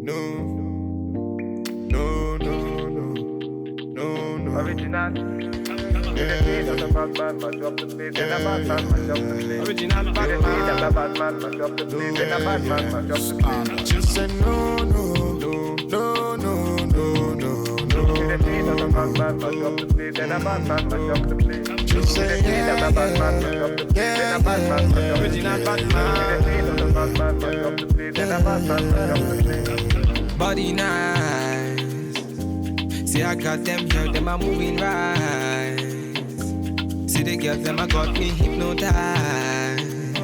Original. Just say no, no, no, no, no, no, no, no. Just say yeah, Body nice. See, I got them here, them are moving right. See the girls, them I got me hypnotized.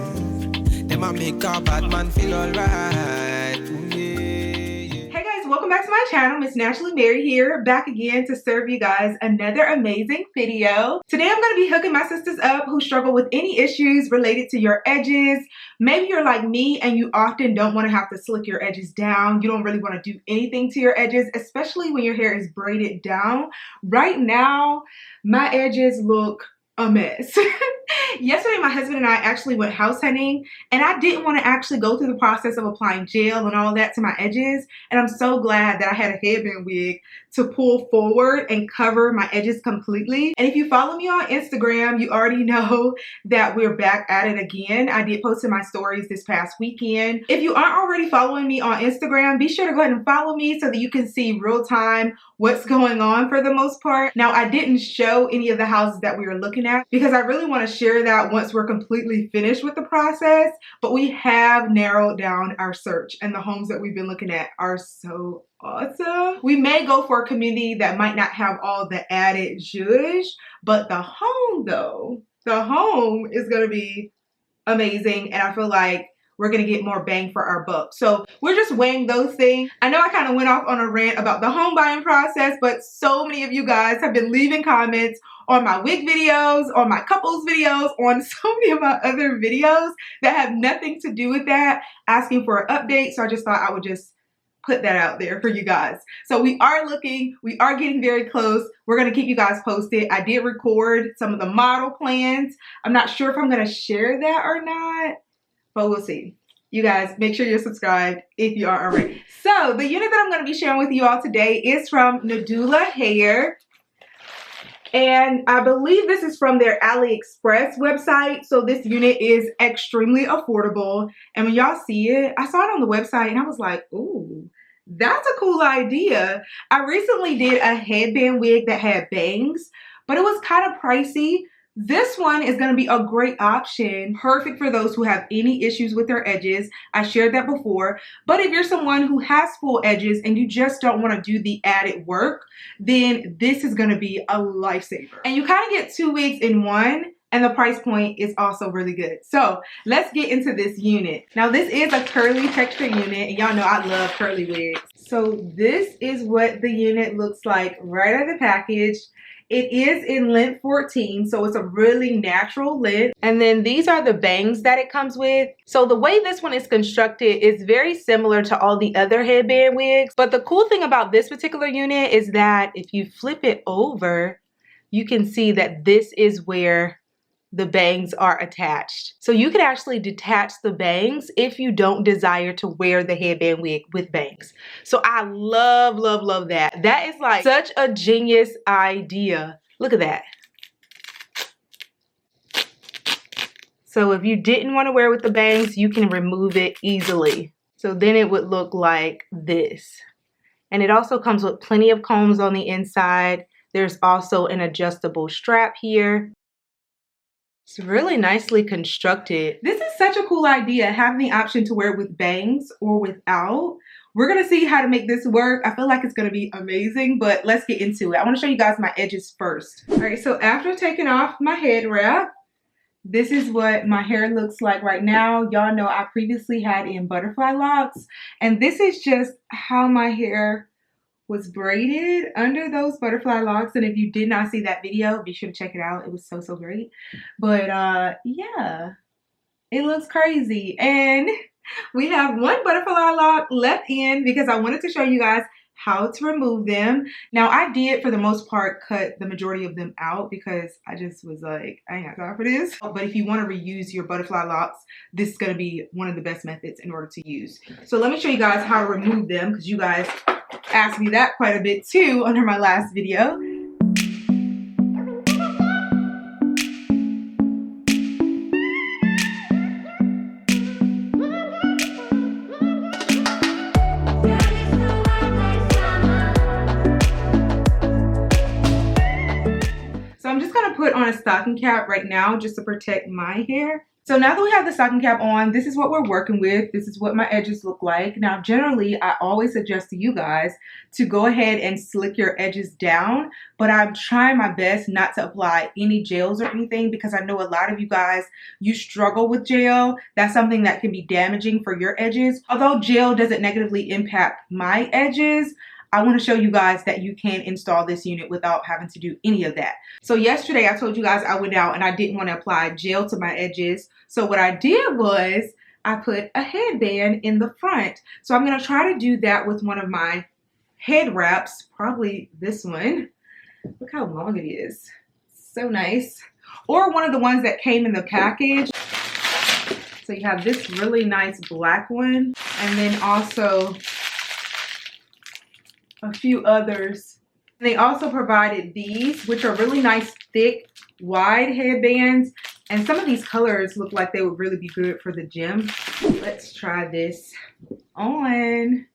Them I make a bad man feel alright. Hey guys, welcome back to my channel. Msnaturally here, back again to serve you guys another amazing video. Today I'm going to be hooking my sisters up who struggle with any issues related to your edges. Maybe you're like me and you often don't want to have to slick your edges down. You don't really want to do anything to your edges, especially when your hair is braided down. Right now, my edges look a mess. Yesterday, my husband and I actually went house hunting, and I didn't want to actually go through the process of applying gel and all that to my edges. And I'm so glad that I had a headband wig to pull forward and cover my edges completely. And if you follow me on Instagram, you already know that we're back at it again. I did post in my stories this past weekend. If you aren't already following me on Instagram, be sure to go ahead and follow me so that you can see real time what's going on for the most part. Now, I didn't show any of the houses that we were looking at because I really want to share that once we're completely finished with the process, but we have narrowed down our search and the homes that we've been looking at are so awesome. We may go for a community that might not have all the added zhuzh, but the home though, the home is going to be amazing, and I feel like we're going to get more bang for our buck. So we're just weighing those things. I know I kind of went off on a rant about the home buying process, but so many of you guys have been leaving comments on my wig videos, on my couples videos, on so many of my other videos that have nothing to do with that, asking for an update. So I just thought I would just put that out there for you guys. So we are looking, we are getting very close. We're going to keep you guys posted. I did record some of the model plans. I'm not sure if I'm going to share that or not, but we'll see. You guys, make sure you're subscribed if you are already. So the unit that I'm going to be sharing with you all today is from Nadula Hair. And I believe this is from their AliExpress website. So this unit is extremely affordable. And when y'all see it, I saw it on the website and I was like, ooh, that's a cool idea. I recently did a headband wig that had bangs, but it was kind of pricey. This one is going to be a great option, perfect for those who have any issues with their edges. I shared that before. But if you're someone who has full edges and you just don't want to do the added work, then this is going to be a lifesaver. And you kind of get 2 wigs in one, and the price point is also really good. So let's get into this unit. Now this is a curly texture unit, and y'all know I love curly wigs. So this is what the unit looks like right out of the package. It is in length 14, so it's a really natural length. And then these are the bangs that it comes with. So the way this one is constructed is very similar to all the other headband wigs. But the cool thing about this particular unit is that if you flip it over, you can see that this is where the bangs are attached. So you can actually detach the bangs if you don't desire to wear the headband wig with bangs. So I love, love, love that. That is like such a genius idea. Look at that. So if you didn't want to wear with the bangs, you can remove it easily. So then it would look like this. And it also comes with plenty of combs on the inside. There's also an adjustable strap here. It's really nicely constructed. This is such a cool idea, having the option to wear it with bangs or without. We're going to see how to make this work. I feel like it's going to be amazing, but let's get into it. I want to show you guys my edges first. All right, so after taking off my head wrap, this is what my hair looks like right now. Y'all know I previously had in Butterfly Locs, and this is just how my hair was braided under those Butterfly Locs. And if you did not see that video, be sure to check it out. It was so, so great. But yeah, it looks crazy. And we have one Butterfly Loc left in because I wanted to show you guys how to remove them. Now I did for the most part cut the majority of them out because I just was like, I ain't got time for this. But if you want to reuse your butterfly locks, this is going to be one of the best methods in order to use. So let me show you guys how to remove them because you guys asked me that quite a bit too under my last video. Put on a stocking cap right now just to protect my hair. So now that we have the stocking cap on, this is what we're working with. This is what my edges look like. Now generally I always suggest to you guys to go ahead and slick your edges down, but I'm trying my best not to apply any gels or anything because I know a lot of you guys, you struggle with gel. That's something that can be damaging for your edges. Although gel doesn't negatively impact my edges, I want to show you guys that you can install this unit without having to do any of that. So yesterday I told you guys I went out and I didn't want to apply gel to my edges. So what I did was I put a headband in the front. So I'm going to try to do that with one of my head wraps, probably this one. Look how long it is. So nice. Or one of the ones that came in the package. So you have this really nice black one and then also a few others. They also provided these, which are really nice, thick, wide headbands. And some of these colors look like they would really be good for the gym. Let's try this on.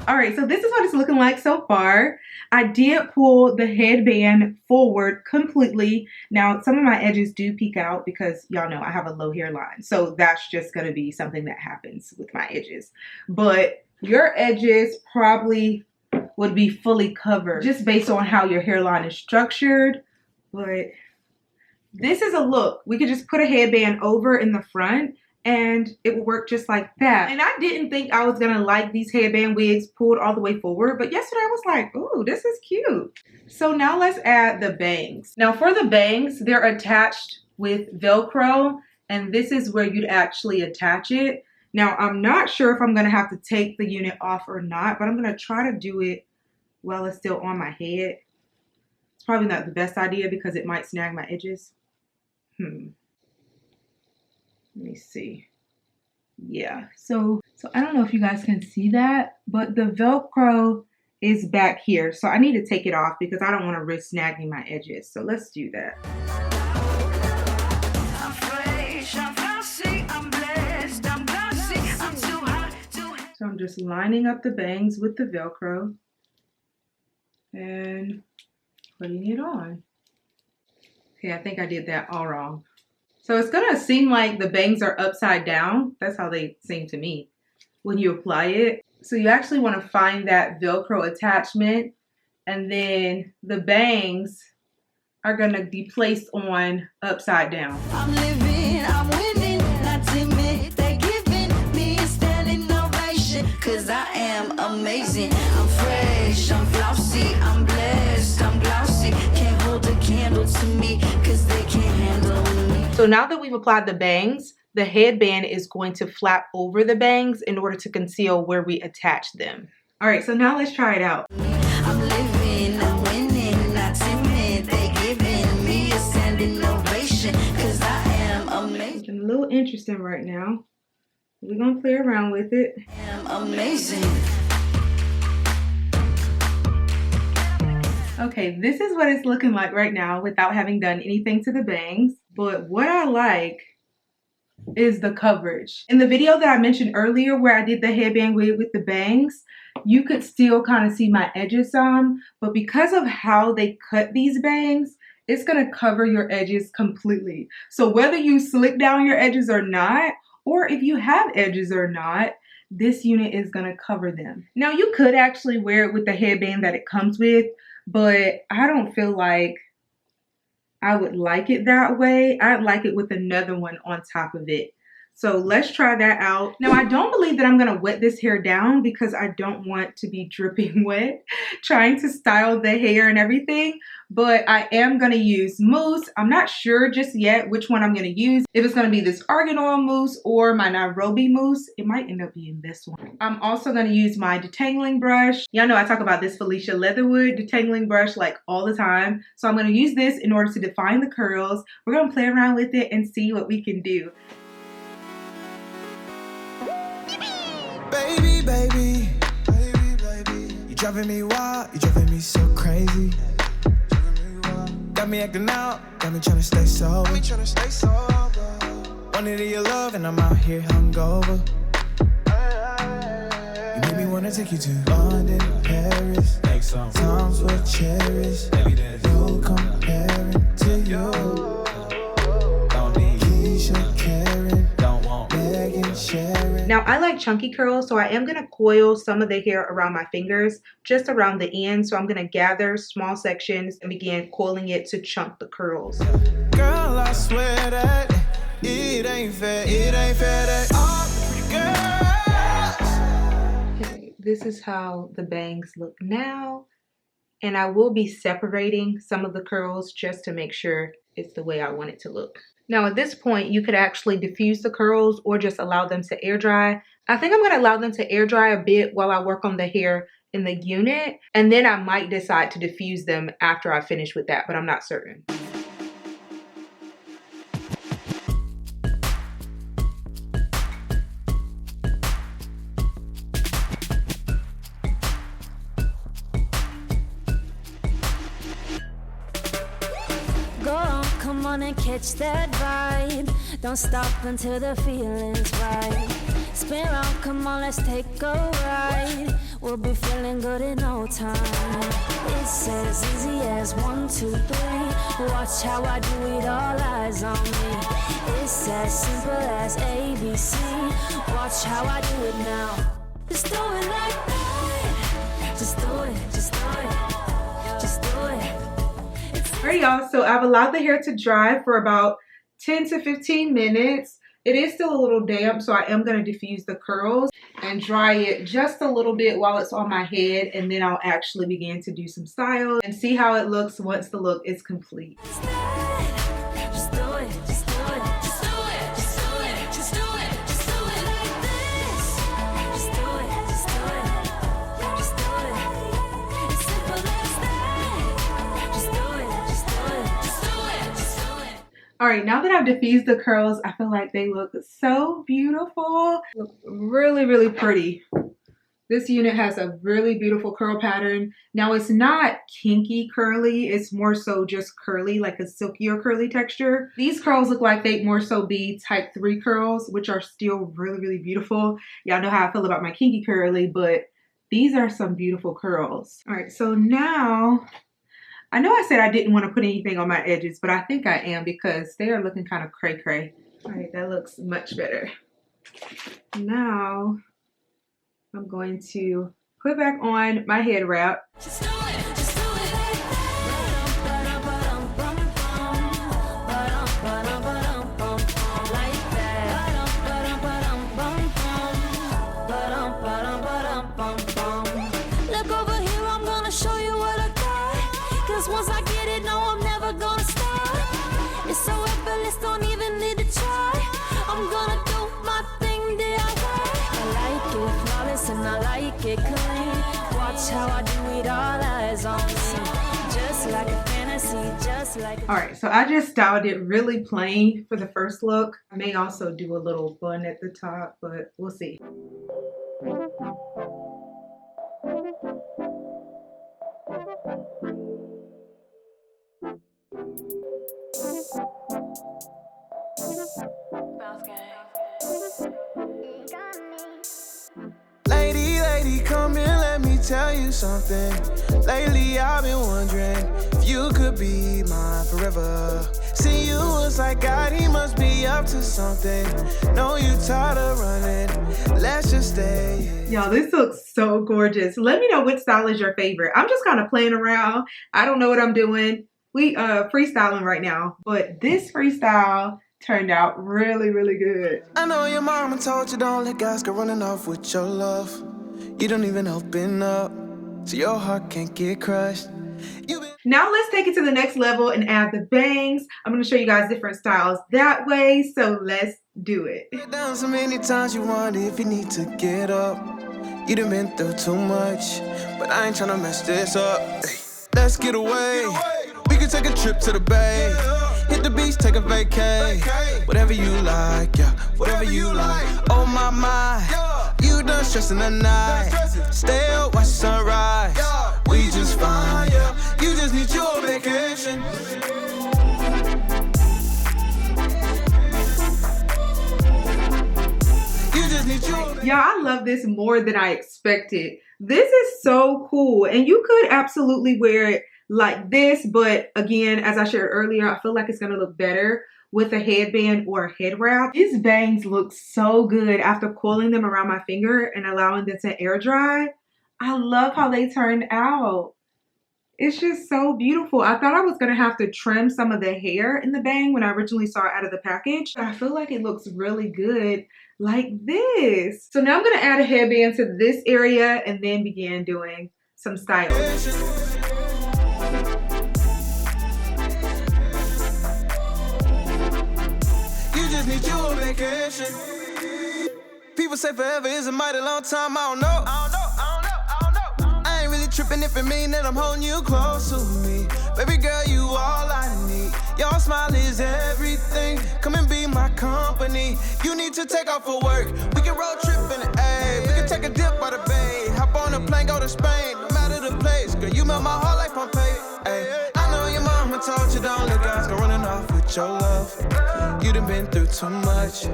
Alright, so this is what it's looking like so far. I did pull the headband forward completely. Now, some of my edges do peek out because y'all know I have a low hairline. So that's just going to be something that happens with my edges. But your edges probably would be fully covered just based on how your hairline is structured. But this is a look. We could just put a headband over in the front and it will work just like that. And I didn't think I was gonna like these headband wigs pulled all the way forward, but yesterday I was like, ooh, this is cute. So now let's add the bangs. Now for the bangs, they're attached with Velcro, and this is where you'd actually attach it. Now I'm not sure if I'm gonna have to take the unit off or not, but I'm gonna try to do it while it's still on my head. It's probably not the best idea because it might snag my edges. Let me see. Yeah, so I don't know if you guys can see that, but the Velcro is back here. So I need to take it off because I don't want to risk snagging my edges. So let's do that. So I'm just lining up the bangs with the Velcro and putting it on. Okay, I think I did that all wrong. So it's gonna seem like the bangs are upside down. That's how they seem to me when you apply it. So you actually want to find that Velcro attachment, and then the bangs are gonna be placed on upside down. I'm living, I'm winning, not timid. They giving me a standing ovation, 'cause I am amazing. I'm fresh, I'm flossy, I'm blessed, I'm glossy. Can't hold a candle to me, 'cause they can't handle me. So now that we've applied the bangs, the headband is going to flap over the bangs in order to conceal where we attach them. All right, so now let's try it out. I'm living, I'm winning, not timid. They giving me a standing ovation, 'cause I am amazing. It's a little interesting right now. We're gonna play around with it. I am amazing. Okay, this is what it's looking like right now without having done anything to the bangs. But what I like is the coverage. In the video that I mentioned earlier where I did the headband wig with the bangs, you could still kind of see my edges some, but because of how they cut these bangs, it's gonna cover your edges completely. So whether you slick down your edges or not, or if you have edges or not, this unit is gonna cover them. Now you could actually wear it with the headband that it comes with, but I don't feel like I would like it that way. I'd like it with another one on top of it. So let's try that out. Now, I don't believe that I'm gonna wet this hair down because I don't want to be dripping wet trying to style the hair and everything, but I am gonna use mousse. I'm not sure just yet which one I'm gonna use. If it's gonna be this argan oil mousse or my Nairobi mousse. It might end up being this one. I'm also gonna use my detangling brush. Y'all know I talk about this Felicia Leatherwood detangling brush like all the time. So I'm gonna use this in order to define the curls. We're gonna play around with it and see what we can do. Baby, baby, baby, baby, you driving me wild, you driving me so crazy. Got me acting out, got me trying to stay sober. Wanted your love and I'm out here hungover. You made me wanna take you to London, Paris. Times were cherished. No comparing to you. Now, I like chunky curls, so I am going to coil some of the hair around my fingers, just around the end. So I'm going to gather small sections and begin coiling it to chunk the curls. Girl, I swear that it ain't fair that all the pretty girls. Okay, this is how the bangs look now. And I will be separating some of the curls just to make sure it's the way I want it to look. Now at this point, you could actually diffuse the curls or just allow them to air dry. I think I'm going to allow them to air dry a bit while I work on the hair in the unit. And then I might decide to diffuse them after I finish with that, but I'm not certain. Come on and catch that vibe. Don't stop until the feeling's right. Spin around, come on, let's take a ride. We'll be feeling good in no time. It's as easy as 1, 2, 3. Watch how I do it, all eyes on me. It's as simple as ABC. Watch how I do it now. Just do it like that. Just do it, just do it, just do it. Alright y'all, so I've allowed the hair to dry for about 10 to 15 minutes. It is still a little damp, so I am going to diffuse the curls and dry it just a little bit while it's on my head, and then I'll actually begin to do some styles and see how it looks once the look is complete. Just do it, just do it, just do it, just do it, just do it, just do it like this. Just do it, just do it, just do it. It's simple as that. Just do it, just do it, just do it, just do it. Alright, now that I've diffused the curls, I feel like they look so beautiful. Look really, really pretty. This unit has a really beautiful curl pattern. Now it's not kinky curly, it's more so just curly, like a silkier curly texture. These curls look like they'd more so be type 3 curls, which are still really, really beautiful. Y'all know how I feel about my kinky curly, but these are some beautiful curls. Alright, so now, I know I said I didn't want to put anything on my edges, but I think I am because they are looking kind of cray-cray. Alright, that looks much better. Now, I'm going to put back on my head wrap. Just do it, just do it like that. Like that. Look over here, I'm gonna show you what I got. Cause once I get it, no, I'm never gonna stop. It's so effortless, don't even need to try. I'm gonna do my thing DIY. I like it flawless and I like it clean. Watch how I do it, all eyes on me. Just like a fantasy, just like. Alright, so I just styled it really plain for the first look. I may also do a little bun at the top, but we'll see. Lady, come in, let me tell you something. Lately I've been wondering if you could be mine forever. See you was like God, he must be up to something. Know you tired of running, let's just stay. Y'all, this looks so gorgeous. Let me know which style is your favorite. I'm just kind of playing around. I don't know what I'm doing. We freestyling right now, but this freestyle turned out really, really good. I know your mama told you don't let guys go running off with your love. You don't even open up, so your heart can't get crushed. Now let's take it to the next level and add the bangs. I'm going to show you guys different styles that way, so let's do it. Down so many times you wonder if you need to get up. You done been through too much, but I ain't tryna mess this up. Hey, let's get away. We can take a trip to the bay. Hit the beach, take a vacay. Whatever you like, yeah, whatever you like. Oh my, you done stressing the night. Stay up, watch sunrise. We just fine, yeah. You just need your vacation. You just need your. Yeah, I love this more than I expected. This is so cool, and you could absolutely wear it like this, but again, as I shared earlier, I feel like it's gonna look better with a headband or a head wrap. These bangs look so good after coiling them around my finger and allowing them to air dry. I love how they turned out. It's just so beautiful. I thought I was gonna have to trim some of the hair in the bang when I originally saw it out of the package. I feel like it looks really good like this. So now I'm gonna add a headband to this area and then begin doing some styling. Need your vacation. People say forever is a mighty long time. I don't know. I ain't really tripping if it mean that I'm holding you close to me. Baby girl, you all I need. Your smile is everything. Come and be my company. You need to take off for work. We can road trip in the A. We can take a dip by the bay. Hop on a plane, go to Spain. No matter the place, girl, you melt my heart like Pompeii. I know your mama told you don't let guys go running off with your love. You done been through too much, so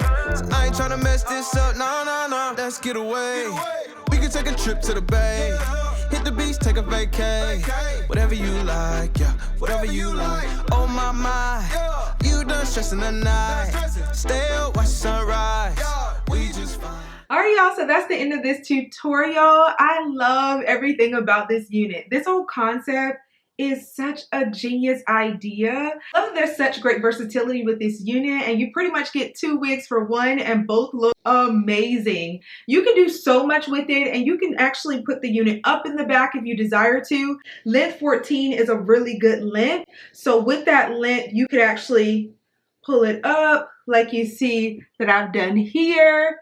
I ain't tryna mess this up. No, let's get away. We can take a trip to the bay. Hit the beach, take a vacay. Whatever you like, yeah, whatever you like. Oh my, you done stressing the night. Stay up, watch sunrise. We just fine. Alright y'all, so that's the end of this tutorial. I love everything about this unit. This whole concept is such a genius idea. I love that there's such great versatility with this unit, and you pretty much get 2 wigs for one and both look amazing. You can do so much with it, and you can actually put the unit up in the back if you desire to. Length 14 is a really good length. So with that length, you could actually pull it up like you see that I've done here.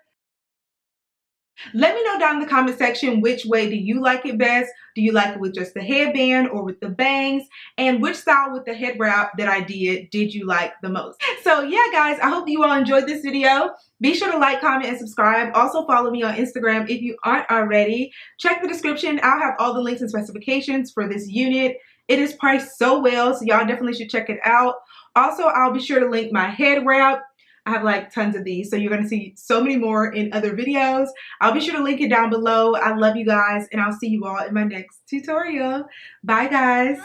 Let me know down in the comment section which way do you like it best. Do you like it with just the headband or with the bangs? And which style with the head wrap that I did you like the most? So yeah guys, I hope you all enjoyed this video. Be sure to like, comment, and subscribe. Also follow me on Instagram if you aren't already. Check the description. I'll have all the links and specifications for this unit. It is priced so well, so y'all definitely should check it out. Also, I'll be sure to link my head wrap. I have like tons of these, so you're going to see so many more in other videos. I'll be sure to link it down below. I love you guys, and I'll see you all in my next tutorial. Bye, guys.